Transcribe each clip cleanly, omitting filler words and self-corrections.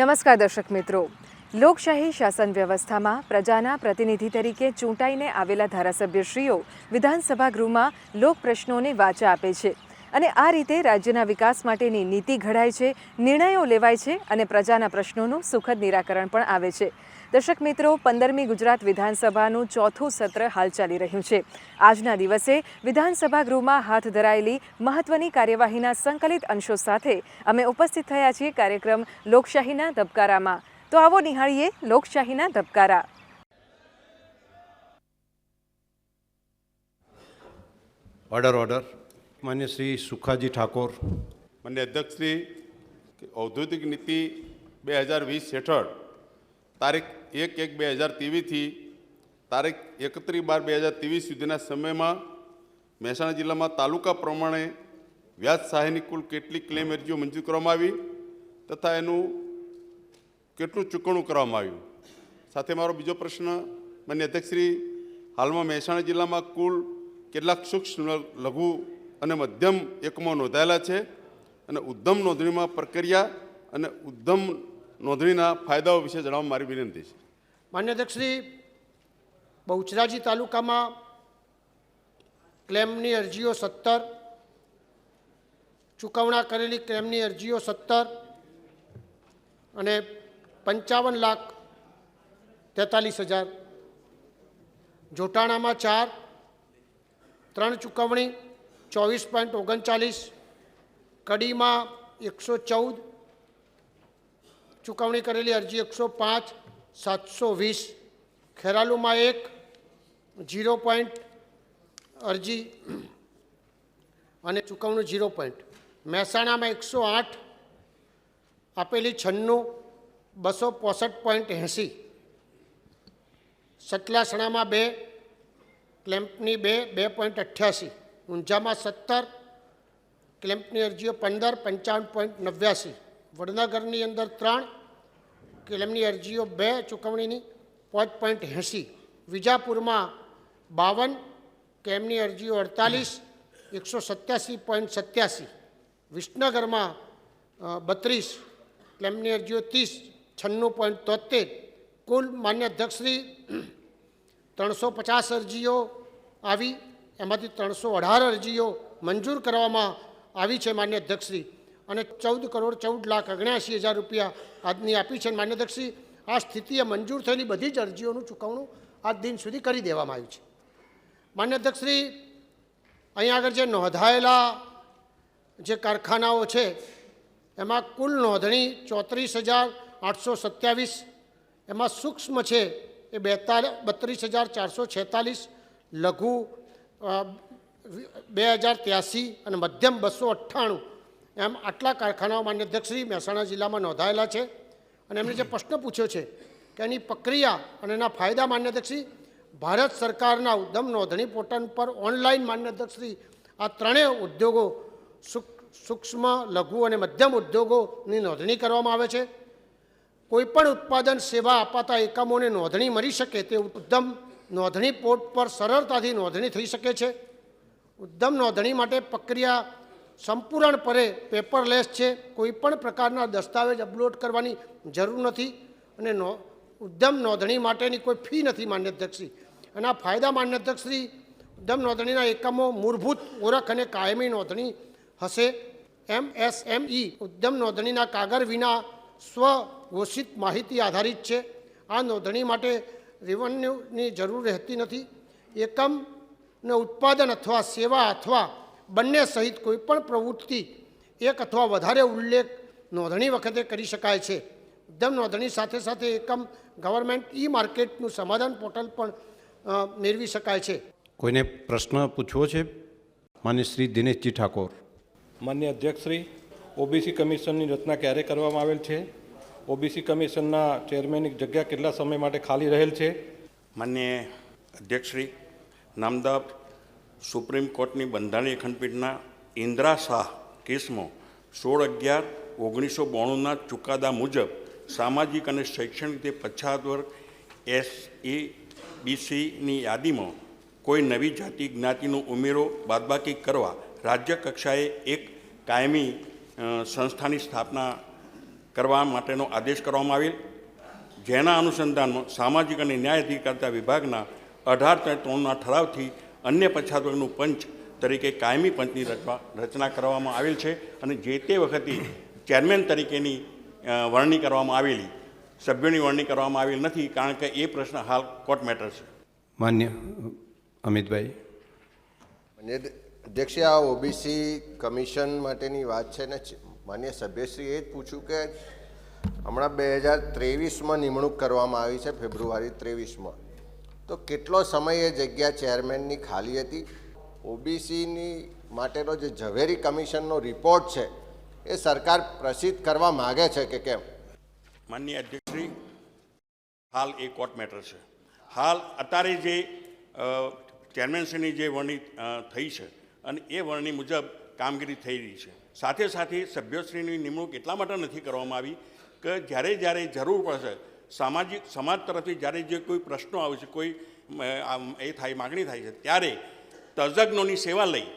નમસ્કાર દર્શક મિત્રો, લોકશાહી શાસન વ્યવસ્થામાં પ્રજાના પ્રતિનિધિ તરીકે ચૂંટાઈને આવેલા ધારાસભ્યશ્રીઓ વિધાનસભા ગૃહમાં લોક પ્રશ્નોને વાચા આપે છે અને આ રીતે રાજ્યના વિકાસ માટેની નીતિ ઘડાય છે, નિર્ણયો લેવાય છે અને પ્રજાના પ્રશ્નોનું સુખદ નિરાકરણ પણ આવે છે। દર્શક મિત્રો, 15મી ગુજરાત વિધાનસભાનું ચોથું સત્ર હાલ ચાલી રહ્યું છે। આજના દિવસે વિધાનસભા ગૃહમાં હાથ ધરાયેલી મહત્વની કાર્યવાહીના સંકલિત અંશો સાથે અમે ઉપસ્થિત થયા છીએ કાર્યક્રમ લોકશાહીના ધબકારામાં। તો આવો નિહાળીએ લોકશાહીના ધબકારા। ऑर्डर मान्य श्री सुखाजी ठाकोर। मान्य अध्यक्ष श्री औद्योगिक नीति 2020 हेठळ तारीख 1/1/2023 थी तारीख 31/12/2023 सुधीना समयमां મહેસાણા જિલ્લામાં તાલુકા પ્રમાણે વ્યાજ સહાયની કુલ કેટલી ક્લેમ અરજીઓ મંજૂર કરવામાં આવી તથા એનું કેટલું ચૂકવણું કરવામાં આવ્યું। સાથે મારો બીજો પ્રશ્ન, માન્ય અધ્યક્ષશ્રી, હાલમાં મહેસાણા જિલ્લામાં કુલ કેટલાક સૂક્ષ્મ, લઘુ અને મધ્યમ એકમો નોંધાયેલા છે અને ઉદ્યમ નોંધણીમાં પ્રક્રિયા અને ઉદ્યમ નોંધણીના ફાયદાઓ વિશે જણાવવા મારી વિનંતી છે। માન્ય અધ્યક્ષશ્રી, બહુચરાજી તાલુકામાં ક્લેમની અરજીઓ 17, ચૂકવણા કરેલી ક્લેમની અરજીઓ 17 અને 55,43,000। જોટાણામાં 4, 3 ચૂકવણી 24.39, કડીમાં 114, ચૂકવણી કરેલી અરજી 105, 720, ખેરાલુમાં 1, 0 પોઈન્ટ અરજી અને ચૂકવણું 0 પોઈન્ટ, મહેસાણામાં 108, આપેલી 96, 265.80, સતલાસણામાં 2, ક્લેમ્પની 2.88, ઊંઝામાં 17, ક્લેમ્પની અરજીઓ 15, 55.89, વડનગરની અંદર 3, ક્લેમની અરજીઓ 2, ચૂકવણીની 5.80, વિજાપુરમાં 52, ક્લેમની અરજીઓ 48, 187.87, વિસનગરમાં 32, ક્લેમની અરજીઓ 30, 96.73, કુલ માન્ય અધ્યક્ષશ્રી 350 અરજીઓ આવી, એમાંથી 318 અરજીઓ મંજૂર કરવામાં આવી છે માન્ય અધ્યક્ષશ્રી, અને 14,14,79,80,000 રૂપિયા આજની આપી છે। માન્ય અધ્યક્ષશ્રી, આ સ્થિતિએ મંજૂર થયેલી બધી જ અરજીઓનું ચૂકવણું આજ દિન સુધી કરી દેવામાં આવ્યું છે। માન્ય અધ્યક્ષશ્રી, અહીં આગળ જે નોંધાયેલા જે કારખાનાઓ છે એમાં કુલ નોંધણી 34,827, એમાં સૂક્ષ્મ છે એ 32,446, લઘુ 2,083 અને મધ્યમ 298, એમ આટલા કારખાનાઓ માન્ય અધ્યક્ષશ્રી મહેસાણા જિલ્લામાં નોંધાયેલા છે। અને એમણે જે પ્રશ્ન પૂછ્યો છે કે એની પ્રક્રિયા અને એના ફાયદા, માન્ય અધ્યક્ષશ્રી, ભારત સરકારના ઉદ્યમ નોંધણી પોર્ટલ પર ઓનલાઈન માન્ય અધ્યક્ષશ્રી આ ત્રણેય ઉદ્યોગો, સૂક્ષ્મ, લઘુ અને મધ્યમ ઉદ્યોગોની નોંધણી કરવામાં આવે છે। કોઈપણ ઉત્પાદન સેવા અપાતા એકમોને નોંધણી મળી શકે તે ઉદ્યમ નોંધણી પોર્ટ પર સરળતાથી નોંધણી થઈ શકે છે। ઉદ્યમ નોંધણી માટે પ્રક્રિયા સંપૂર્ણપણે પેપરલેસ છે, કોઈપણ પ્રકારના દસ્તાવેજ અપલોડ કરવાની જરૂર નથી અને ઉદ્યમ નોંધણી માટેની કોઈ ફી નથી માન્ય અધ્યક્ષશ્રી। એના ફાયદા, માન્ય અધ્યક્ષશ્રી, ઉદ્યમ નોંધણીના એકમો મૂળભૂત ઓળખ અને કાયમી નોંધણી હશે। MSME ઉદ્યમ નોંધણીના કાગળ વિના સ્વઘોષિત માહિતી આધારિત છે। આ નોંધણી માટે રેવન્યુની જરૂર રહેતી નથી। એકમને ઉત્પાદન અથવા સેવા અથવા બંને સહિત કોઈપણ પ્રવૃત્તિ એક અથવા વધારે ઉલ્લેખ નોંધણી વખતે કરી શકાય છે। ઉદ્યમ નોંધણી સાથે સાથે એકમ ગવર્મેન્ટ માર્કેટનું સમાધાન પોર્ટલ પણ મેળવી શકાય છે। કોઈને પ્રશ્ન પૂછવો છે? માન્ય શ્રી દિનેશજી ઠાકોર। માન્ય અધ્યક્ષશ્રી, ઓબીસી કમિશનની રચના ક્યારે કરવામાં આવેલ છે? ઓબીસી કમિશનના ચેરમેનની જગ્યા કેટલા સમય માટે ખાલી રહેલ છે? માન્ય અધ્યક્ષશ્રી, નામદાર સુપ્રીમ કોર્ટની બંધારણીય ખંડપીઠના ઇન્દિરા શાહ કેસમાં 16/11/1992ના ચુકાદા મુજબ સામાજિક અને શૈક્ષણિક રીતે પછાત વર્ગ SABCની યાદીમાં કોઈ નવી જાતિ જ્ઞાતિનો ઉમેરો બાદબાકી કરવા રાજ્ય કક્ષાએ એક કાયમી સંસ્થાની સ્થાપના કરવા માટેનો આદેશ કરવામાં આવેલ, જેના અનુસંધાનમાં સામાજિક અને ન્યાય અધિકારિતા વિભાગના 18/3ના ઠરાવથી અન્ય પછાત વર્ગનું પંચ તરીકે કાયમી પંચની રચના કરવામાં આવેલ છે અને જે તે વખતે ચેરમેન તરીકેની વરણી કરવામાં આવેલી, સભ્યોની વરણી કરવામાં આવેલ નથી, કારણ કે એ પ્રશ્ન હાલ કોર્ટ મેટર છે. માન્ય અમિતભાઈ. માન્ય અધ્યક્ષ, આ ઓબીસી કમિશન માટેની વાત છે ને, માન્ય સભ્યશ્રીએ જ પૂછ્યું કે હમણાં 2023માં નિમણૂક કરવામાં આવી છે, ફેબ્રુઆરી 23માં, તો કેટલો સમય એ જગ્યા ચેરમેનની ખાલી હતી? ઓબીસીની માટેનો જે ઝવેરી કમિશનનો રિપોર્ટ છે એ સરકાર પ્રસિદ્ધ કરવા માગે છે કે કેમ? માનનીય અધ્યક્ષશ્રી, હાલ એ કોર્ટ મેટર છે. હાલ અત્યારે જે ચેરમેનશ્રીની જે વરણી થઈ છે અને એ વરણી મુજબ કામગીરી થઈ રહી છે. સાથે સાથે સભ્યશ્રીની નિમણૂક એટલા માટે નથી કરવામાં આવી કે જ્યારે જરૂર પડશે, સમાજ તરફથી જ્યારે જે કોઈ પ્રશ્નો આવે છે, કોઈ માગણી થાય છે, ત્યારે તજજ્ઞોની સેવા લઈ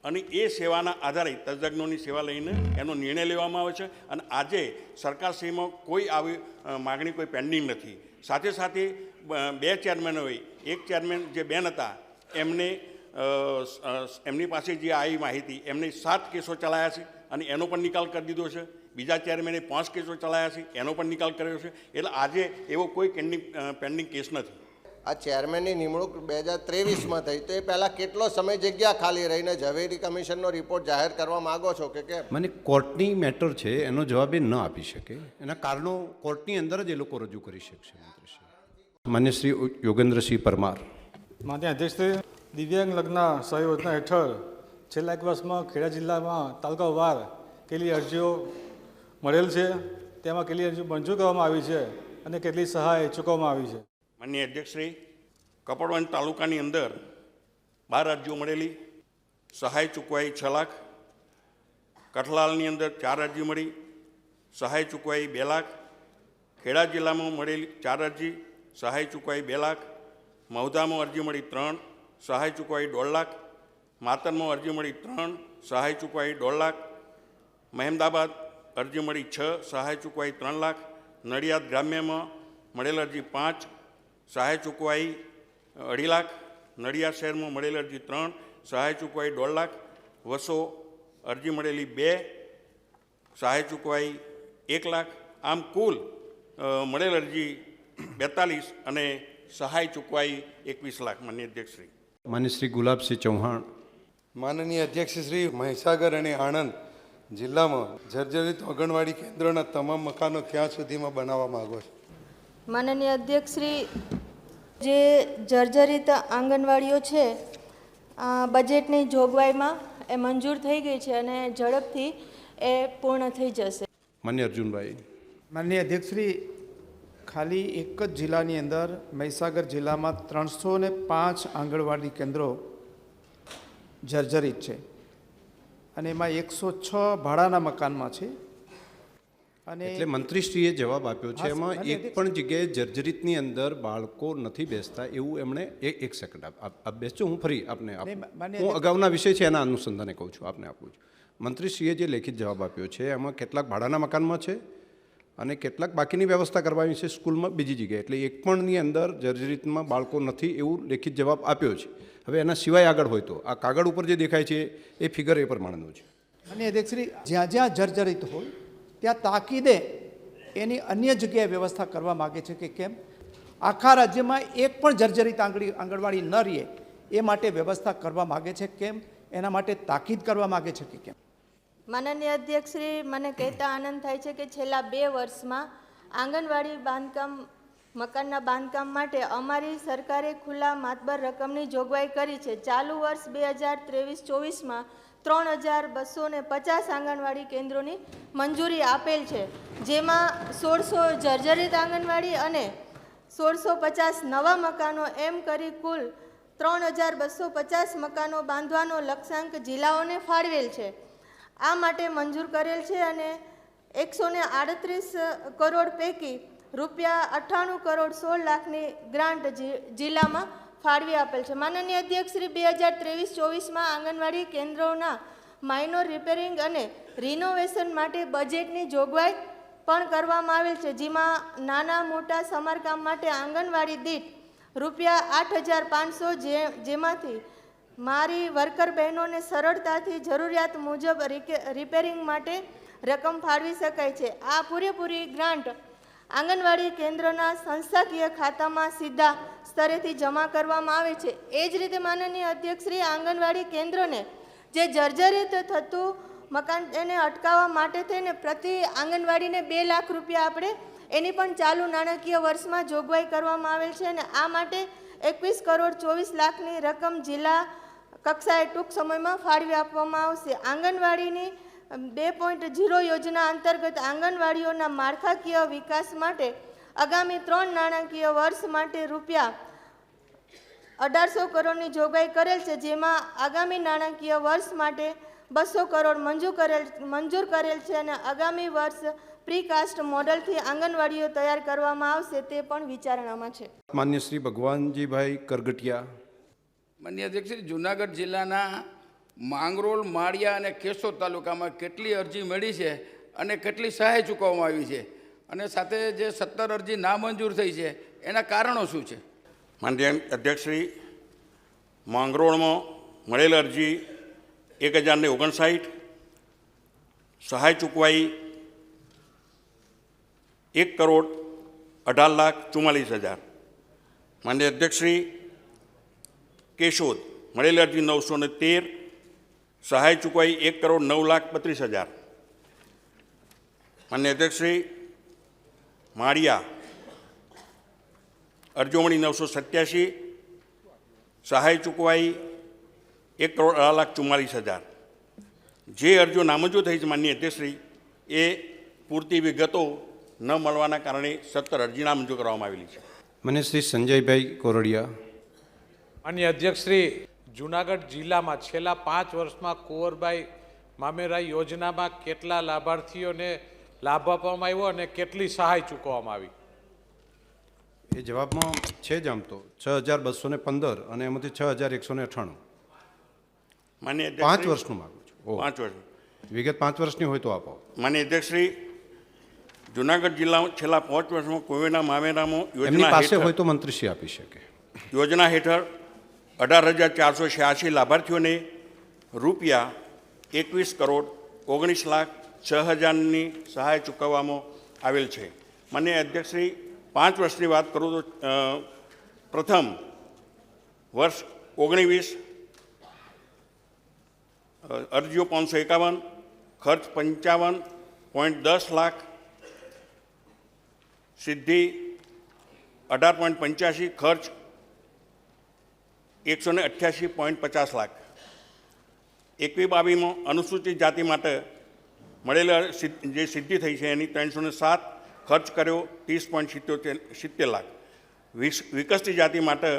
અને એ સેવાના આધારે તજજ્ઞોની સેવા લઈને એનો નિર્ણય લેવામાં આવે છે. અને આજે સરકારશ્રીમાં કોઈ આવી માગણી કોઈ પેન્ડિંગ નથી. સાથે સાથે 2 ચેરમેન હોય, એક ચેરમેન જે બેન હતા એમની પાસે જે આવી માહિતી, એમને 7 કેસો ચલાવ્યા છે અને એનો પણ નિકાલ કરી દીધો છે. બીજા ચેરમેને 5 કેસો ચલાવ્યા છે, એનો પણ નિકાલ કર્યો છે. એટલે આજે એવો કોઈ પેન્ડિંગ કેસ નથી. આ ચેરમેનની નિમણૂક 2023માં થઈ, તો એ પહેલાં કેટલો સમય જગ્યા ખાલી રહીને ઝવેરી કમિશનનો રિપોર્ટ જાહેર કરવા માગો છો કે કેમ? મને કોર્ટની મેટર છે, એનો જવાબ એ ન આપી શકે. એના કારણો કોર્ટની અંદર જ એ લોકો રજૂ કરી શકશે. મંત્રીશ્રી. માન્ય શ્રી યોગેન્દ્રસિંહ પરમાર. માન્ય અધ્યક્ષશ્રી, દિવ્યાંગ લગ્ન સહયોજના હેઠળ છેલ્લા 1 વર્ષમાં ખેડા જિલ્લામાં તાલુકાવાર કેટલી અરજીઓ મળેલ છે, તેમાં કેટલી અરજીઓ મંજૂર કરવામાં આવી છે અને કેટલી સહાય ચૂકવવામાં આવી છે? માનનીય અધ્યક્ષશ્રી, કપડવંજ તાલુકાની અંદર 12 અરજીઓ મળેલી, સહાય ચૂકવાઈ 6 લાખ. કઠલાલની અંદર 4 અરજી મળી, સહાય ચૂકવાઈ 2 લાખ. ખેડા જિલ્લામાં મળેલી 4 અરજી, સહાય ચૂકવાઈ 2 લાખ. મહુધામાં અરજી મળી 3, સહાય ચૂકવાઈ 1.5 લાખ. માતરમાં અરજી મળી 3, સહાય ચૂકવાઈ 1.5 લાખ. મહેમદાબાદ અરજી મળી 6, સહાય ચૂકવાઈ 3 લાખ. નડિયાદ ગ્રામ્યમાં મળેલ અરજી 5, સહાય ચૂકવાઈ 2.5 લાખ. નડિયાદ શહેરમાં મળેલ અરજી 3, સહાય ચૂકવાઈ 1.5 લાખ. વસો અરજી મળેલી 2, સહાય ચૂકવાઈ 1 લાખ. આમ કુલ મળેલ અરજી 42 અને સહાય ચૂકવાઈ 21 લાખ. માનનીય અધ્યક્ષશ્રી. માન્ય શ્રી ગુલાબસિંહ ચૌહાણ. માનનીય અધ્યક્ષશ્રી, મહીસાગર અને આણંદ જિલ્લામાં જર્જરિત આંગણવાડી કેન્દ્રોના તમામ મકાનો ક્યાં સુધીમાં બનાવવા માગો છો? માનનીય અધ્યક્ષશ્રી, જે જર્જરિત આંગણવાડીઓ છે બજેટની જોગવાઈમાં એ મંજૂર થઈ ગઈ છે અને ઝડપથી એ પૂર્ણ થઈ જશે. માન્ય અર્જુનભાઈ. માનનીય અધ્યક્ષશ્રી, ખાલી એક જ જિલ્લાની અંદર મહીસાગર જિલ્લામાં 305 આંગણવાડી કેન્દ્રો જર્જરિત છે અને એમાં 106 ભાડાના મકાનમાં છે. અને એટલે મંત્રીશ્રીએ જવાબ આપ્યો છે, એમાં એક પણ જગ્યાએ જર્જરિતની અંદર બાળકો નથી બેસતા એવું એમણે એક સેકન્ડ આપ બેસજો, હું ફરી આપને હું અગાઉના વિષય છે એના અનુસંધાને કહું છું, આપને આપું છું. મંત્રીશ્રીએ જે લેખિત જવાબ આપ્યો છે એમાં કેટલાક ભાડાના મકાનમાં છે અને કેટલાક બાકીની વ્યવસ્થા કરવાની છે સ્કૂલમાં બીજી જગ્યાએ, એટલે એક પણની અંદર જર્જરિતમાં બાળકો નથી એવું લેખિત જવાબ આપ્યો છે. હવે એના સિવાય આગળ હોય તો આ કાગળ ઉપર જે દેખાય છે એ ફિગર એ પ્રમાણેનું છે. અને અધ્યક્ષશ્રી, જ્યાં જ્યાં જર્જરિત હોય ત્યાં તાકીદે એની અન્ય જગ્યાએ વ્યવસ્થા કરવા માગે છે કે કેમ? આખા રાજ્યમાં એક પણ જર્જરિત આંગણવાડી ન રહે એ માટે વ્યવસ્થા કરવા માગે છે કેમ? એના માટે તાકીદ કરવા માગે છે કે કેમ? માનનીય અધ્યક્ષશ્રી, મને કહેતા આનંદ થાય છે કે છેલ્લા 2 વર્ષમાં આંગણવાડી મકાનના બાંધકામ માટે અમારી સરકારે ખુલ્લા માતબર રકમની જોગવાઈ કરી છે. ચાલુ વર્ષ 2023-24માં 3250 આંગણવાડી કેન્દ્રોની મંજૂરી આપેલ છે, જેમાં 1600 જર્જરિત આંગણવાડી અને 1650 નવા મકાનો એમ કરી કુલ 3250 મકાનો બાંધવાનો લક્ષ્યાંક જિલ્લાઓને ફાળવેલ છે. આ માટે મંજૂર કરેલ છે અને 138 કરોડ પૈકી ₹98 કરોડ 16 લાખની ગ્રાન્ટ જિલ્લામાં ફાળવી આપેલ છે. માનનીય અધ્યક્ષશ્રી, 2023-24માં આંગણવાડી કેન્દ્રોના માઇનોર રિપેરિંગ અને રિનોવેશન માટે બજેટની જોગવાઈ પણ કરવામાં આવેલ છે, જેમાં નાના મોટા સમારકામ માટે આંગણવાડી દીઠ રૂપિયા 8,500, જેમાંથી મારી વર્કર બહેનોને સરળતાથી જરૂરિયાત મુજબ રિપેરિંગ માટે રકમ ફાળવી શકાય છે. આ પૂરેપૂરી ગ્રાન્ટ આંગણવાડી કેન્દ્રના સંસ્થાકીય ખાતામાં સીધા સ્તરેથી જમા કરવામાં આવે છે. એ જ રીતે માનનીય અધ્યક્ષશ્રી, આંગણવાડી કેન્દ્રોને જે જર્જરિત થતું મકાન એને અટકાવવા માટે થઈને પ્રતિ આંગણવાડીને 2 લાખ રૂપિયા આપણે એની પણ ચાલુ નાણાકીય વર્ષમાં જોગવાઈ કરવામાં આવેલ છે અને આ માટે 21,24,00,000ની રકમ જિલ્લા કક્ષાએ ટૂંક સમયમાં ફાળવી આપવામાં આવશે. આંગણવાડીની 2.0 યોજના અંતર્ગત આંગણવાડીઓના માળખાકીય વિકાસ માટે આગામી 3 નાણાકીય વર્ષ માટે રૂપિયા 1,800 કરોડની જોગવાઈ કરેલ છે, જેમાં આગામી નાણાકીય વર્ષ માટે 200 કરોડ મંજૂર કરેલ છે અને આગામી વર્ષ પ્રીકાસ્ટ મોડલથી આંગણવાડીઓ તૈયાર કરવામાં આવશે, તે પણ વિચારણામાં છે. માન્ય શ્રી ભગવાનજીભાઈ કરગટિયા. માન્ય અધ્યક્ષ, જૂનાગઢ જિલ્લાના માંગરોળ, માળિયા અને કેશોદ તાલુકામાં કેટલી અરજી મળી છે અને કેટલી સહાય ચૂકવવામાં આવી છે, અને સાથે જે 17 અરજી નામંજૂર થઈ છે એના કારણો શું છે? માન્ય અધ્યક્ષશ્રી, માંગરોળમાં મળેલ અરજી 1,059, સહાય ચૂકવાઈ 1,18,44,000. માન્ય અધ્યક્ષશ્રી, કેશોદ મળેલ અરજી 913, સહાય ચૂકવાઈ 1,09,32,000. માન્ય અધ્યક્ષશ્રી, માળિયા અરજીઓ મળી 987, સહાય ચૂકવાઈ 1,18,44,000. જે અરજીઓ નામંજૂર થઈ છે માન્ય અધ્યક્ષશ્રી, એ પૂરતી વિગતો ન મળવાના કારણે 17 અરજી નામંજૂર કરવામાં આવેલી છે. માન્ય શ્રી સંજયભાઈ કોરડિયા. માન્ય અધ્યક્ષશ્રી, જૂનાગઢ જિલ્લામાં છેલ્લા 5 વર્ષમાં કુંવરબાઈ મામેરા યોજનામાં કેટલા લાભાર્થીઓને લાભ આપવામાં આવ્યો અને કેટલી સહાય ચૂકવવામાં આવી? એ જવાબમાં છે જ આમ તો 6,215 અને એમાંથી 6,198. માન્ય 5 વર્ષનું માગું છું. 5 વર્ષ વિગત 5 વર્ષની હોય તો આપો. માન્ય અધ્યક્ષશ્રી, જૂનાગઢ જિલ્લામાં છેલ્લા 5 વર્ષમાં કોવિડના મામેરામાં એમની પાસે હોય તો મંત્રીશ્રી આપી શકે. યોજના હેઠળ 18,486 લાભાર્થીઓને રૂપિયા 21,19,06,000ની સહાય ચૂકવવામાં આવેલ છે. માન્ય અધ્યક્ષશ્રી, 5 વર્ષની વાત કરું તો પ્રથમ વર્ષ 19-20 અરજીઓ 551, ખર્ચ 55.10 લાખ, સિદ્ધિ 18.85, ખર્ચ 188.50 લાખ. 21-22માં અનુસૂચિત જાતિ માટે મળેલા જે સિદ્ધિ થઈ છે એની 307, ખર્ચ કર્યો 30.70 લાખ. વિકસતી જાતિ માટે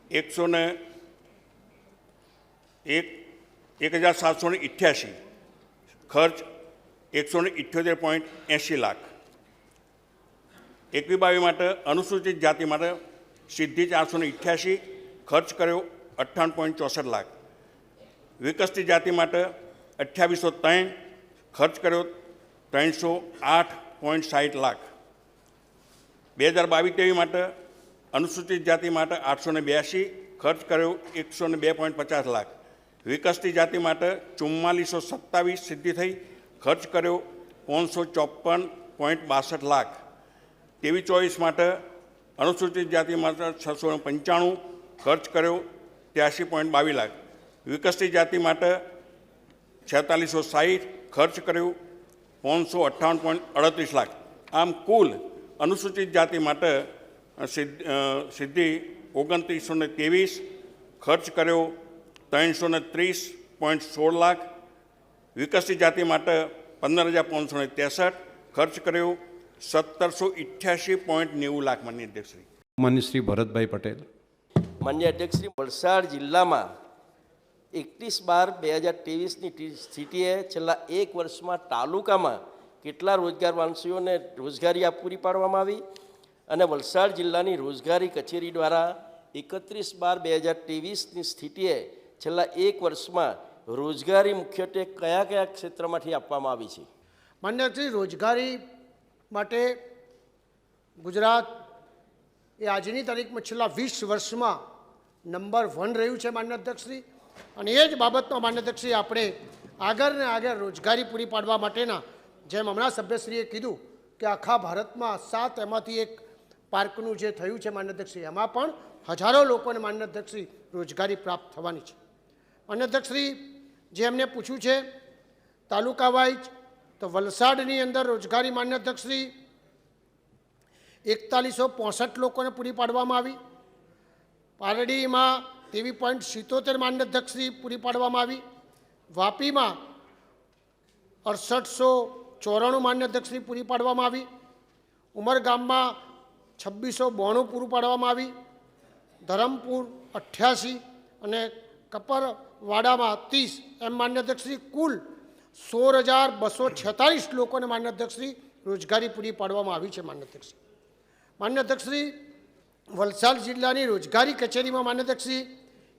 1,788, ખર્ચ 178.80 લાખ. 21-22 માટે અનુસૂચિત જાતિ માટે સિદ્ધિ 488, ખર્ચ કર્યો 58.64 લાખ. વિકસતી જાતિ માટે 2803, ખર્ચ કર્યો 308.60 લાખ. 2022-23 માટે અનુસૂચિત જાતિ માટે 882, ખર્ચ કર્યો 102.50 લાખ. વિકસતી જાતિ માટે 4427 સિદ્ધિ થઈ, ખર્ચ કર્યો 554.62 લાખ. 23-24 માટે અનુસૂચિત જાતિ માટે 695, ખર્ચ કર્યો 83.22 લાખ. વિકસતી જાતિ માટે 4660, ખર્ચ કર્યો 558.38 લાખ. આમ કુલ અનુસૂચિત જાતિ માટે સિદ્ધિ 2923, ખર્ચ કર્યો 330.16 લાખ. વિકસતી જાતિ માટે 15,563, ખર્ચ કર્યો 1,788.90 લાખ. માન્ય અધ્યક્ષશ્રી. માન્ય શ્રી ભરતભાઈ પટેલ. માન્ય અધ્યક્ષશ્રી, વલસાડ જિલ્લામાં 21/12/2023ની સ્થિતિએ છેલ્લા 1 વર્ષમાં તાલુકામાં કેટલા રોજગારવાંશીઓને રોજગારી પૂરી પાડવામાં આવી અને વલસાડ જિલ્લાની રોજગારી કચેરી દ્વારા 31/12/2023ની સ્થિતિએ છેલ્લા 1 વર્ષમાં રોજગારી મુખ્યત્વે કયા કયા ક્ષેત્રમાંથી આપવામાં આવી છે? માન્ય શ્રી રોજગારી માટે ગુજરાત એ આજની તારીખમાં છેલ્લા 20 વર્ષમાં નંબર 1 રહ્યું છે માન્ય અધ્યક્ષશ્રી, અને એ જ બાબતમાં માન્ય અધ્યક્ષશ્રી આપણે આગળ ને આગળ રોજગારી પૂરી પાડવા માટેના, જેમ હમણાં સભ્યશ્રીએ કીધું કે આખા ભારતમાં 7 એમાંથી એક પાર્કનું જે થયું છે માન્ય અધ્યક્ષશ્રી, એમાં પણ હજારો લોકોને માન્ય અધ્યક્ષશ્રી રોજગારી પ્રાપ્ત થવાની છે. માન્ય અધ્યક્ષશ્રી, જે એમને પૂછ્યું છે તાલુકા વાઇઝ, તો વલસાડની અંદર રોજગારી માન્ય અધ્યક્ષશ્રી 4165 લોકોને પૂરી પાડવામાં આવી. પારડીમાં 23.77 માન્ય અધ્યક્ષશ્રી પૂરી પાડવામાં આવી. વાપીમાં 6894 માન્ય અધ્યક્ષશ્રી પૂરી પાડવામાં આવી. ઉમરગામમાં 2692 પૂરું પાડવામાં આવી. ધરમપુર 88 અને કપરવાડામાં 30 એમ માન્ય અધ્યક્ષશ્રી કુલ 16,246 લોકોને માન્ય અધ્યક્ષશ્રી રોજગારી પૂરી પાડવામાં આવી છે. માન્ય અધ્યક્ષશ્રી, માન્ય અધ્યક્ષશ્રી, વલસાડ જિલ્લાની રોજગારી કચેરીમાં માન્ય અધ્યક્ષશ્રી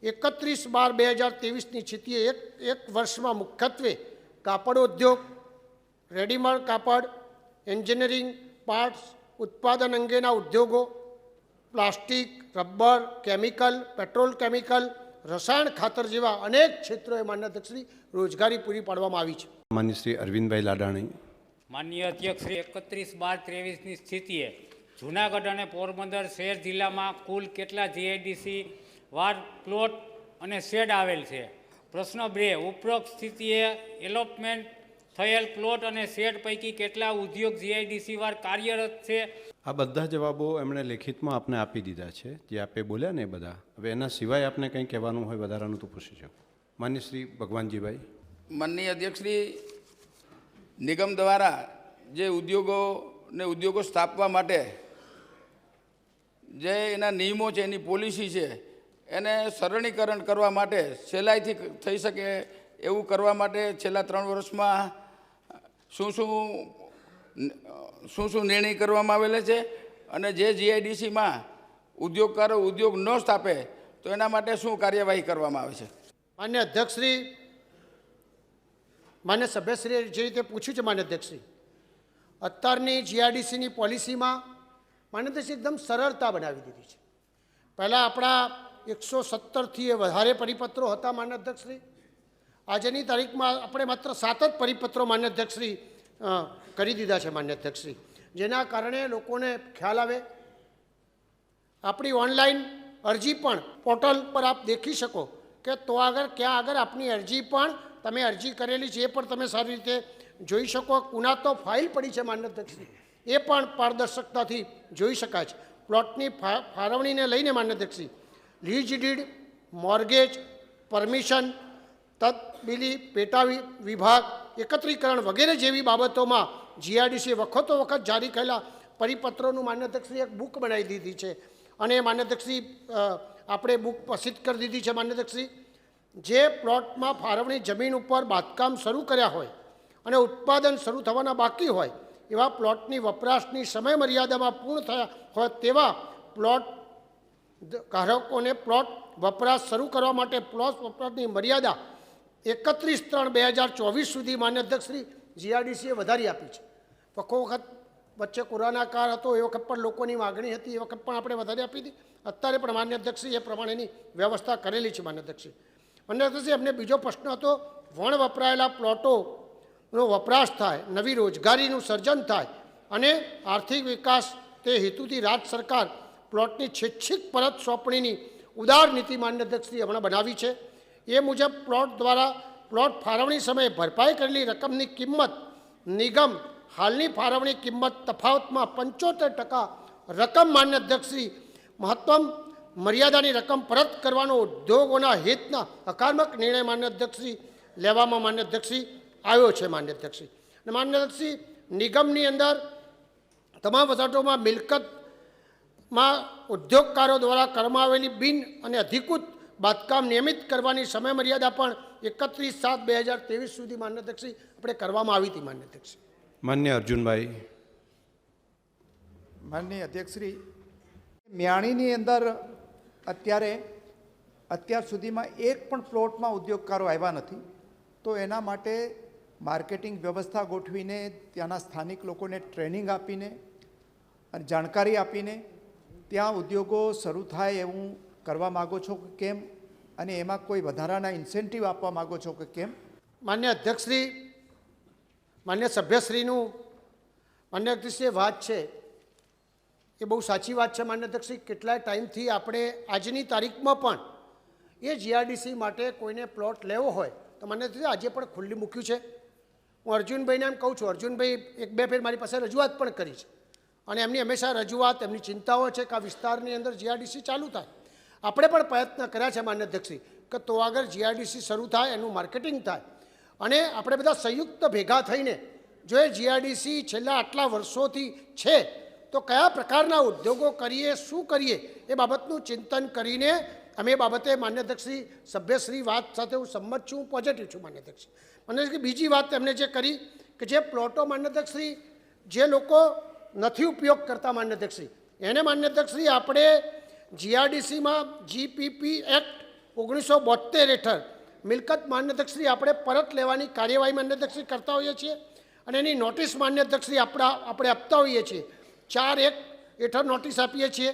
31/12/2023ની સ્થિતિએ એક વર્ષમાં મુખ્યત્વે કાપડ ઉદ્યોગ, રેડીમેડ કાપડ, એન્જિનિયરિંગ, પાર્ટ્સ, ઉત્પાદન અંગેના ઉદ્યોગો, plastic, rubber, chemical, petrol chemical, રસાયણ ખાતર જેવા અનેક ક્ષેત્રોએ માન્ય અધ્યક્ષશ્રી રોજગારી પૂરી પાડવામાં આવી છે. માન્ય શ્રી અરવિંદભાઈ લાડાણી. માન્ય અધ્યક્ષશ્રી 31/12/23ની સ્થિતિએ જૂનાગઢ અને પોરબંદર શહેર જિલ્લામાં કુલ કેટલા જીઆઈડીસી વાર પ્લોટ અને શેડ આવેલ છે? પ્રશ્ન 2, ઉપરોક્ત સ્થિતિએ એલોપમેન્ટ થયેલ પ્લોટ અને શેડ પૈકી કેટલા ઉદ્યોગ જીઆઈડીસી વાર કાર્યરત છે? આ બધા જવાબો એમણે લેખિતમાં આપને આપી દીધા છે, જે આપે બોલ્યા ને એ બધા. હવે એના સિવાય આપને કંઈ કહેવાનું હોય વધારાનું તો પૂછી શકો. માન્ય શ્રી ભગવાનજીભાઈ. માનનીય અધ્યક્ષશ્રી, નિગમ દ્વારા જે ઉદ્યોગો સ્થાપવા માટે જે એના નિયમો છે, એની પોલિસી છે, એને સરળીકરણ કરવા માટે, સહેલાઈથી થઈ શકે એવું કરવા માટે છેલ્લા 3 વર્ષમાં શું નિર્ણય કરવામાં આવેલા છે, અને જે જીઆઈડીસીમાં ઉદ્યોગકારો ઉદ્યોગ ન સ્થાપે તો એના માટે શું કાર્યવાહી કરવામાં આવે છે? માન્ય અધ્યક્ષશ્રી, માન્ય સભ્યશ્રીએ જે રીતે પૂછ્યું છે માન્ય અધ્યક્ષશ્રી, અત્યારની જીઆઈડીસીની પોલિસીમાં માન્ય અધ્યક્ષશ્રી એકદમ સરળતા બનાવી દીધી છે. પહેલાં આપણા 117થી વધારે પરિપત્રો હતા માન્ય અધ્યક્ષશ્રી. આજની તારીખમાં આપણે માત્ર 7 જ પરિપત્રો માન્ય અધ્યક્ષશ્રી કરી દીધા છે માન્ય અધ્યક્ષશ્રી, જેના કારણે લોકોને ખ્યાલ આવે. આપણી ઓનલાઈન અરજી પણ પોર્ટલ પર આપ દેખી શકો કે તો આગળ ક્યાં આગળ આપની અરજી પણ તમે અરજી કરેલી છે એ પણ તમે સારી રીતે જોઈ શકો. કુના તો ફાઇલ પડી છે માન્ય અધ્યક્ષશ્રી, એ પણ પારદર્શકતાથી જોઈ શકાય છે. પ્લોટની ફાળવણીને લઈને માન્ય અધ્યક્ષશ્રી લીઝ ડીડ, મોર્ગેજ, પરમિશન, તબદીલી, પેટા વિભાગ, એકત્રીકરણ વગેરે જેવી બાબતોમાં જીઆઈડીસી વખતો વખત જારી કરેલા પરિપત્રોનું માન્ય અધ્યક્ષશ્રી એક બુક બનાવી દીધી છે, અને માન્ય અધ્યક્ષશ્રી આપણે બુક પ્રસિદ્ધ કરી દીધી છે. માન્ય અધ્યક્ષશ્રી, જે પ્લોટમાં ફાળવણી જમીન ઉપર બાંધકામ શરૂ કર્યા હોય અને ઉત્પાદન શરૂ થવાના બાકી હોય એવા પ્લોટની વપરાશની સમય મર્યાદામાં પૂર્ણ થયા હોય તેવા પ્લોટ ધારકોને પ્લોટ વપરાશ શરૂ કરવા માટે પ્લોટ વપરાશની મર્યાદા 31/3/2024 સુધી માન્ય અધ્યક્ષશ્રી જીઆરડીસીએ વધારી આપી છે. વખો વખત વચ્ચે કોરોના કાળ હતો, એ વખત પણ લોકોની માગણી હતી, એ વખત પણ આપણે વધારી આપી હતી. અત્યારે પણ માન્ય અધ્યક્ષશ્રી એ પ્રમાણેની વ્યવસ્થા કરેલી છે. માન્ય અધ્યક્ષશ્રી, એમને બીજો પ્રશ્ન હતો, વણ વપરાયેલા પ્લોટોનો વપરાશ થાય, નવી રોજગારીનું સર્જન થાય અને આર્થિક વિકાસ તે હેતુથી રાજ્ય સરકાર પ્લોટની છેચ્છિક પરત સોંપણીની ઉદાર નીતિ માન્ય અધ્યક્ષશ્રી હમણાં બનાવી છે. એ મુજબ પ્લોટ દ્વારા પ્લોટ ફાળવણી સમયે ભરપાઈ કરેલી રકમની કિંમત નિગમ હાલની ફાળવણી કિંમત તફાવતમાં 75% રકમ માન્ય અધ્યક્ષશ્રી મહત્તમ મર્યાદાની રકમ પરત કરવાનો ઉદ્યોગોના હિતના હકારાત્મક નિર્ણય માન્ય અધ્યક્ષશ્રી લેવામાં માન્ય અધ્યક્ષશ્રી આવ્યો છે. માન્ય અધ્યક્ષશ્રી અને માન્ય અધ્યક્ષશ્રી, નિગમની અંદર તમામ વસાહતોમાં મિલકતમાં ઉદ્યોગકારો દ્વારા કરવામાં આવેલી બિન અને અધિકૃત બાંધકામ નિયમિત કરવાની સમય મર્યાદા પણ 31/7/2023 સુધી માન્ય અધ્યક્ષશ્રી આપણે કરવામાં આવી હતી. માન્ય અધ્યક્ષશ્રી. માન્ય અર્જુનભાઈ. માનનીય અધ્યક્ષશ્રી, મ્યાણીની અંદર અત્યાર સુધીમાં એક પણ પ્લોટમાં ઉદ્યોગકારો આવ્યા નથી, તો એના માટે માર્કેટિંગ વ્યવસ્થા ગોઠવીને ત્યાંના સ્થાનિક લોકોને ટ્રેનિંગ આપીને અને જાણકારી આપીને ત્યાં ઉદ્યોગો શરૂ થાય એવું કરવા માગો છો કે કેમ, અને એમાં કોઈ વધારાના ઇન્સેન્ટિવ આપવા માગો છો કે કેમ? માન્ય અધ્યક્ષશ્રી, માન્ય સભ્યશ્રીનું માન્ય અધ્યક્ષશ્રી વાત છે એ બહુ સાચી વાત છે. માન્ય અધ્યક્ષશ્રી, કેટલાય ટાઈમથી આપણે આજની તારીખમાં પણ એ જીઆરડીસી માટે કોઈને પ્લોટ લેવો હોય તો માન્ય અધ્યક્ષશ્રી આજે પણ ખુલ્લી મૂક્યું છે. હું અર્જુનભાઈને એમ કહું છું, અર્જુનભાઈ એક બે ફેર મારી પાસે રજૂઆત પણ કરી છે અને એમની હંમેશા રજૂઆત, એમની ચિંતાઓ છે કે આ વિસ્તારની અંદર જીઆરડીસી ચાલુ થાય. આપણે પણ પ્રયત્ન કર્યા છે માન્ય અધ્યક્ષશ્રી કે તો આગળ જીઆરડીસી શરૂ થાય, એનું માર્કેટિંગ થાય અને આપણે બધા સંયુક્ત ભેગા થઈને જો એ જીઆરડીસી છેલ્લા આટલા વર્ષોથી છે તો કયા પ્રકારના ઉદ્યોગો કરીએ, શું કરીએ એ બાબતનું ચિંતન કરીને અમે એ બાબતે માન્ય અધ્યક્ષશ્રી સભ્યશ્રી વાત સાથે હું સંમત છું, હું પોઝિટિવ છું માન્ય અધ્યક્ષશ્રી. માન્ય અધ્યક્ષશ્રી, બીજી વાત એમને જે કરી કે જે પ્લોટો માન્ય અધ્યક્ષશ્રી જે લોકો નથી ઉપયોગ કરતા માન્ય અધ્યક્ષશ્રી એને માન્ય અધ્યક્ષશ્રી આપણે જીઆરડીસીમાં જીપીપી એક્ટ 1972 હેઠળ મિલકત માન્ય અધ્યક્ષશ્રી આપણે પરત લેવાની કાર્યવાહી માન્ય અધ્યક્ષશ્રી કરતા હોઈએ છીએ અને એની નોટિસ માન્ય અધ્યક્ષશ્રી આપણે આપતા હોઈએ છીએ. 4(1) હેઠળ નોટિસ આપીએ છીએ,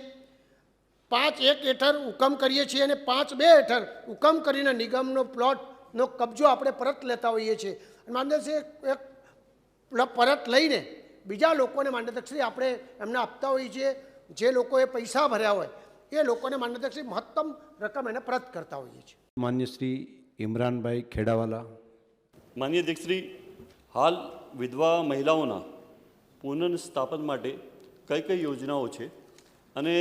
5(1) હેઠળ હુકમ કરીએ છીએ અને 5(2) હેઠળ હુકમ કરીને નિગમનો પ્લોટનો કબજો આપણે પરત લેતા હોઈએ છીએ. માન્ય અધ્યક્ષશ્રી એક પરત લઈને બીજા લોકોને માન્ય અધ્યક્ષશ્રી આપણે એમને આપતા હોઈએ છીએ. જે લોકોએ પૈસા ભર્યા હોય એ લોકોને માન્ય અધ્યક્ષશ્રી મહત્તમ રકમ એને પરત કરતા હોઈએ છીએ. માન્ય શ્રી ઇમરાનભાઈ ખેડાવાલા. માન્ય અધ્યક્ષશ્રી, હાલ વિધવા મહિલાઓના પુનઃસ્થાપન માટે કઈ કઈ યોજનાઓ છે? અને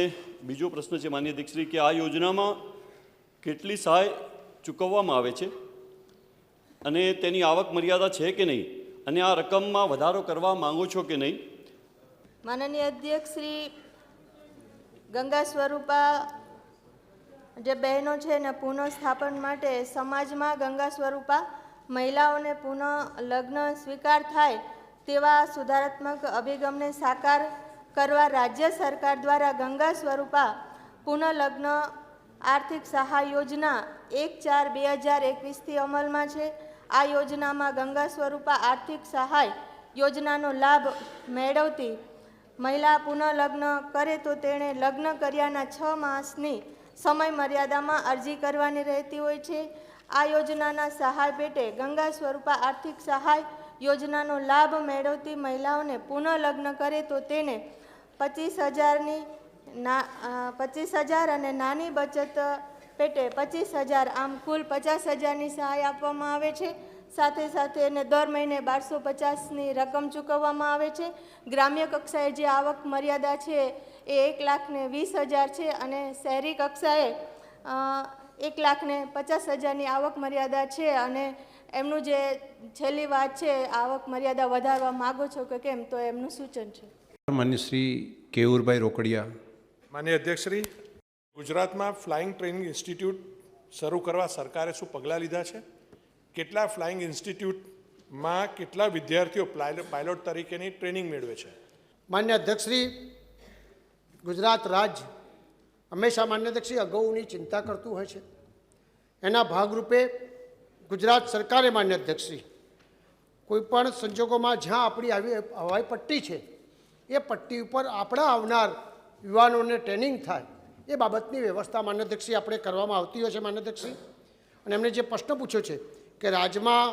બીજો પ્રશ્ન છે માન્ય અધ્યક્ષશ્રી કે આ યોજનામાં કેટલી સહાય ચૂકવવામાં આવે છે અને તેની આવક મર્યાદા છે કે નહીં, અને આ રકમમાં વધારો કરવા માંગો છો કે નહીં? માનનીય અધ્યક્ષશ્રી, ગંગા સ્વરૂપા જે બહેનો છે ને પુનઃસ્થાપન માટે સમાજમાં ગંગા સ્વરૂપા મહિલાઓને પુનઃ લગ્ન સ્વીકાર થાય તેવા સુધારાત્મક અભિગમને સાકાર કરવા રાજ્ય સરકાર દ્વારા ગંગા સ્વરૂપા પુનઃ લગ્ન આર્થિક સહાય યોજના 1/4/2021થી અમલમાં છે. આ યોજનામાં ગંગા સ્વરૂપા આર્થિક સહાય યોજનાનો લાભ મેળવતી મહિલા પુનઃ લગ્ન કરે તો તેણે લગ્ન કર્યાના 6 માસની સમય મર્યાદામાં અરજી કરવાની રહેતી હોય છે. આ યોજનાના સહાય પેટે ગંગા સ્વરૂપા આર્થિક સહાય યોજનાનો લાભ મેળવતી મહિલાઓને પુનઃ લગ્ન કરે તો તેને 25,000 અને નાની બચત પેટે 25,000 આમ કુલ 50,000ની સહાય આપવામાં આવે છે. સાથે સાથે એને દર મહિને 1250ની રકમ ચૂકવવામાં આવે છે. ગ્રામ્ય કક્ષાએ જે આવક મર્યાદા છે એ 1,20,000 છે અને શહેરી કક્ષાએ 1,50,000ની આવક મર્યાદા છે. અને એમનું જે છેલ્લી વાત છે, આવક મર્યાદા વધારવા માગો છો કે કેમ, તો એમનું સૂચન છે. માન્ય શ્રી કેવુરભાઈ રોકડિયા. માન્ય અધ્યક્ષશ્રી, ગુજરાતમાં ફ્લાઇંગ ટ્રેનિંગ ઇન્સ્ટિટ્યૂટ શરૂ કરવા સરકારે શું પગલાં લીધા છે? કેટલા ફ્લાઇંગ ઇન્સ્ટિટ્યૂટમાં કેટલા વિદ્યાર્થીઓ પાયલોટ તરીકેની ટ્રેનિંગ મેળવે છે? માન્ય અધ્યક્ષશ્રી, ગુજરાત રાજ્ય હંમેશા માન્ય અધ્યક્ષશ્રી અગાઉની ચિંતા કરતું હોય છે. એના ભાગરૂપે ગુજરાત સરકારે માન્ય અધ્યક્ષશ્રી કોઈપણ સંજોગોમાં જ્યાં આપણી આવી હવાઈ પટ્ટી છે એ પટ્ટી ઉપર આપણા આવનાર યુવાનોને ટ્રેનિંગ થાય એ બાબતની વ્યવસ્થા માન્ય અધ્યક્ષશ્રી આપણે કરવામાં આવતી હોય છે માન્ય અધ્યક્ષશ્રી. અને એમણે જે પ્રશ્ન પૂછ્યો છે કે રાજ્યમાં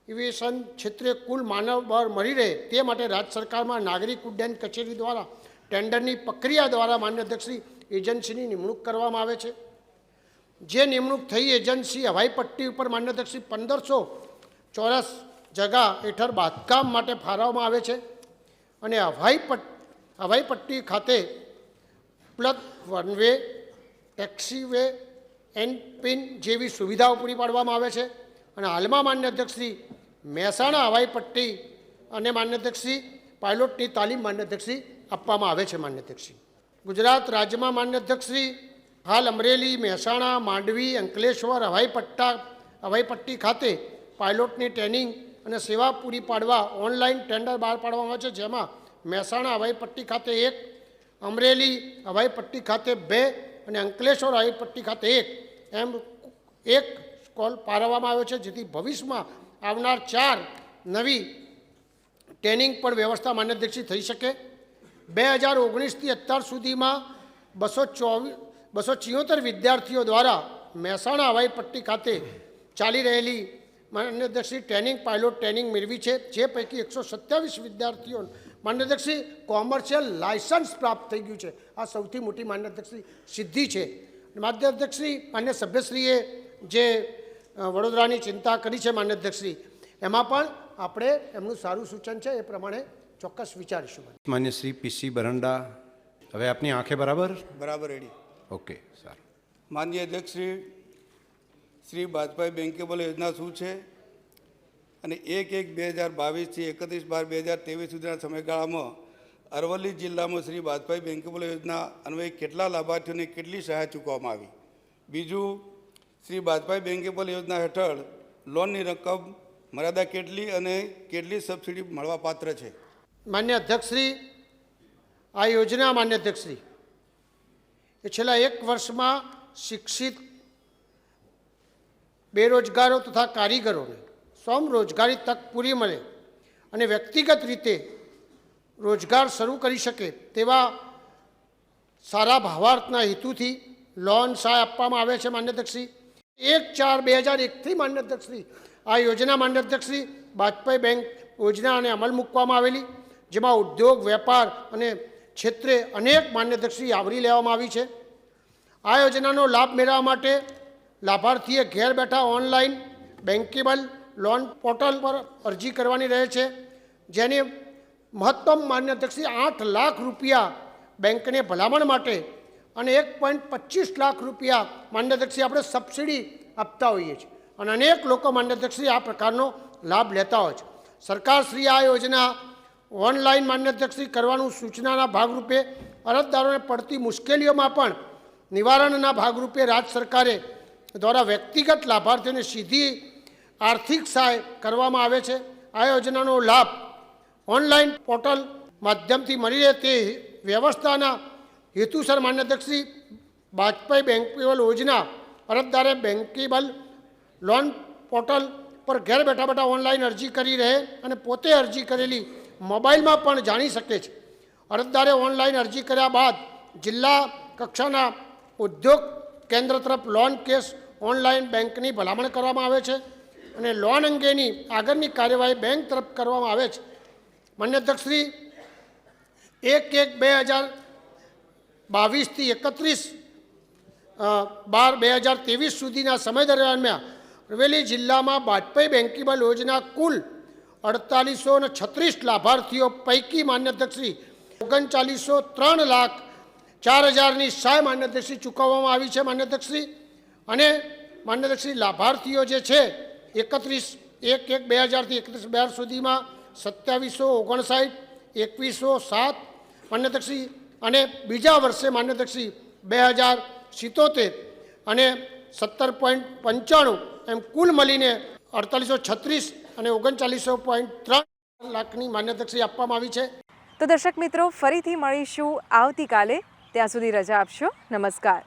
એવિએશન ક્ષેત્રે કુલ માનવ બળ મળી રહે તે માટે રાજ્ય સરકારમાં નાગરિક ઉડ્ડયન કચેરી દ્વારા ટેન્ડરની પ્રક્રિયા દ્વારા માન્ય અધ્યક્ષશ્રી એજન્સીની નિમણૂક કરવામાં આવે છે. જે નિમણૂક થઈ એજન્સી હવાઈ પટ્ટી ઉપર માન્ય અધ્યક્ષશ્રી 1500 ચોરસ જગા હેઠળ બાંધકામ માટે ફાળવવામાં આવે છે. અને હવાઈ પટ્ટી ખાતે ઉપલબ્ધ વનવે, ટેક્સીવે, એનપિન જેવી સુવિધાઓ પૂરી પાડવામાં આવે છે. અને હાલમાં માન્ય અધ્યક્ષશ્રી મહેસાણા હવાઈ પટ્ટી અને માન્ય અધ્યક્ષશ્રી પાયલોટની તાલીમ માન્ય અધ્યક્ષશ્રી આપવામાં આવે છે. માન્ય અધ્યક્ષશ્રી, ગુજરાત રાજ્યમાં માન્ય અધ્યક્ષશ્રી હાલ અમરેલી, મહેસાણા, માંડવી, અંકલેશ્વર હવાઈ પટ્ટી ખાતે પાયલોટની ટ્રેનિંગ અને સેવા પૂરી પાડવા ઓનલાઈન ટેન્ડર બહાર પાડવામાં આવે છે. જેમાં મહેસાણા હવાઈ પટ્ટી ખાતે 1, અમરેલી હવાઈ પટ્ટી ખાતે 2 અને અંકલેશ્વર હવાઈ પટ્ટી ખાતે 1 એમ 1 કોલ પાડવામાં આવ્યો છે, જેથી ભવિષ્યમાં આવનાર 4 નવી ટ્રેનિંગ પણ વ્યવસ્થા માન્ય અધ્યક્ષશ્રી થઈ શકે. 2019થી અત્યાર સુધીમાં 274 વિદ્યાર્થીઓ દ્વારા મહેસાણા હવાઈ પટ્ટી ખાતે ચાલી રહેલી માન્ય અધ્યક્ષશ્રી ટ્રેનિંગ પાયલોટ ટ્રેનિંગ મેળવી છે, જે પૈકી 127 વિદ્યાર્થીઓ માન્ય અધ્યક્ષશ્રી કોમર્શિયલ લાયસન્સ પ્રાપ્ત થઈ ગયું છે. આ સૌથી મોટી માન્ય અધ્યક્ષશ્રી સિદ્ધિ છે. માન્ય અધ્યક્ષશ્રી, માન્ય સભ્યશ્રીએ જે વડોદરાની ચિંતા કરી છે માન્ય અધ્યક્ષશ્રી, એમાં પણ આપણે એમનું સારું સૂચન છે, એ પ્રમાણે ચોક્કસ વિચારીશું. માન્ય શ્રી પીસી બરંડા, હવે આપની આંખે બરાબર રેડી. ઓકે, સારું. માનનીય અધ્યક્ષ શ્રી વાજપેયી બેંકેબલ યોજના શું છે અને 1/1/2022થી 31/12/2023 સુધીના સમયગાળામાં અરવલ્લી જિલ્લામાં શ્રી વાજપેયી બેંકેબલ યોજના અન્વયે કેટલા લાભાર્થીઓને કેટલી સહાય ચૂકવવામાં આવી? બીજું, શ્રી વાજપેયી બેંકેબલ યોજના હેઠળ લોનની રકમ મર્યાદા કેટલી અને કેટલી સબસિડી મળવાપાત્ર છે? માન્ય અધ્યક્ષશ્રી, આ યોજના માન્ય અધ્યક્ષશ્રી એ છેલ્લા 1 વર્ષમાં શિક્ષિત બેરોજગારો તથા કારીગરોને સ્વરોજગારી તક પૂરી મળે અને વ્યક્તિગત રીતે રોજગાર શરૂ કરી શકે તેવા સારા ભાવાર્થના હેતુથી લોન સહાય આપવામાં આવે છે માન્ય અધ્યક્ષશ્રી. 1/4/2001થી માન્ય અધ્યક્ષશ્રી આ યોજના માન્ય અધ્યક્ષશ્રી વાજપેયી બેંક યોજનાને અમલ મૂકવામાં આવેલી, જેમાં ઉદ્યોગ, વેપાર અને ક્ષેત્રે અનેક માન્ય અધ્યક્ષશ્રી આવરી લેવામાં આવી છે. આ યોજનાનો લાભ મેળવવા માટે લાભાર્થીએ ઘેર બેઠા ઓનલાઈન બેન્કેબલ લોન પોર્ટલ પર અરજી કરવાની રહે છે, જેની મહત્તમ માન્ય અધ્યક્ષશ્રી 8 લાખ રૂપિયા બેંકને ભલામણ માટે અને 1.25 લાખ રૂપિયા માન્ય અધ્યક્ષશ્રી આપણે સબસિડી આપતા હોઈએ છીએ અને અનેક લોકો માન્ય અધ્યક્ષશ્રી આ પ્રકારનો લાભ લેતા હોય છે. સરકારશ્રી આ યોજના ઓનલાઈન માન્ય અધ્યક્ષશ્રી કરવાનું સૂચનાના ભાગરૂપે અરજદારોને પડતી મુશ્કેલીઓમાં પણ નિવારણના ભાગરૂપે રાજ્ય સરકારે દ્વારા વ્યક્તિગત લાભાર્થીઓને સીધી આર્થિક સહાય કરવામાં આવે છે. આ યોજનાનો લાભ ઓનલાઈન પોર્ટલ માધ્યમથી મળી રહે તે વ્યવસ્થાના હેતુસર માન્ય અધ્યક્ષશ્રી વાજપેયી બેંકેબલ યોજના અરજદારે બેન્કેબલ લોન પોર્ટલ પર ઘેર બેઠા ઓનલાઈન અરજી કરી રહે અને પોતે અરજી કરેલી મોબાઈલમાં પણ જાણી શકે છે. અરજદારે ઓનલાઈન અરજી કર્યા બાદ જિલ્લા કક્ષાના ઉદ્યોગ કેન્દ્ર તરફ લોન કેસ ઓનલાઈન બેંકની ભલામણ કરવામાં આવે છે અને લોન અંગેની આગળની કાર્યવાહી બેંક તરફ કરવામાં આવે છે. માન્ય અધ્યક્ષશ્રી 1/1/2022થી 31/12/2023 સુધીના સમય દરમિયાન અરવલ્લી જિલ્લામાં વાજપેયી બેંકેબલ યોજના કુલ 4836 લાભાર્થીઓ પૈકી માન્ય અધ્યક્ષશ્રી 39,03,04,000ની સહાય માન્ય અધ્યક્ષશ્રી ચૂકવવામાં આવી છે માન્ય અધ્યક્ષશ્રી. અને માન્ય અધ્યક્ષશ્રી લાભાર્થીઓ જે છે 31/1/2000થી 31/12 સુધીમાં 2759, 2107 માન્ય અધ્યક્ષશ્રી અને બીજા વર્ષે માન્ય અધ્યક્ષશ્રી 2077 અને 17.95 એમ કુલ મળીને 4836 અને 39.3 લાખની માન્ય અધ્યક્ષશ્રી આપવામાં આવી છે. તો દર્શક મિત્રો, ફરીથી મળીશું આવતીકાલે. ત્યાં સુધી રજા આપશો. નમસ્કાર.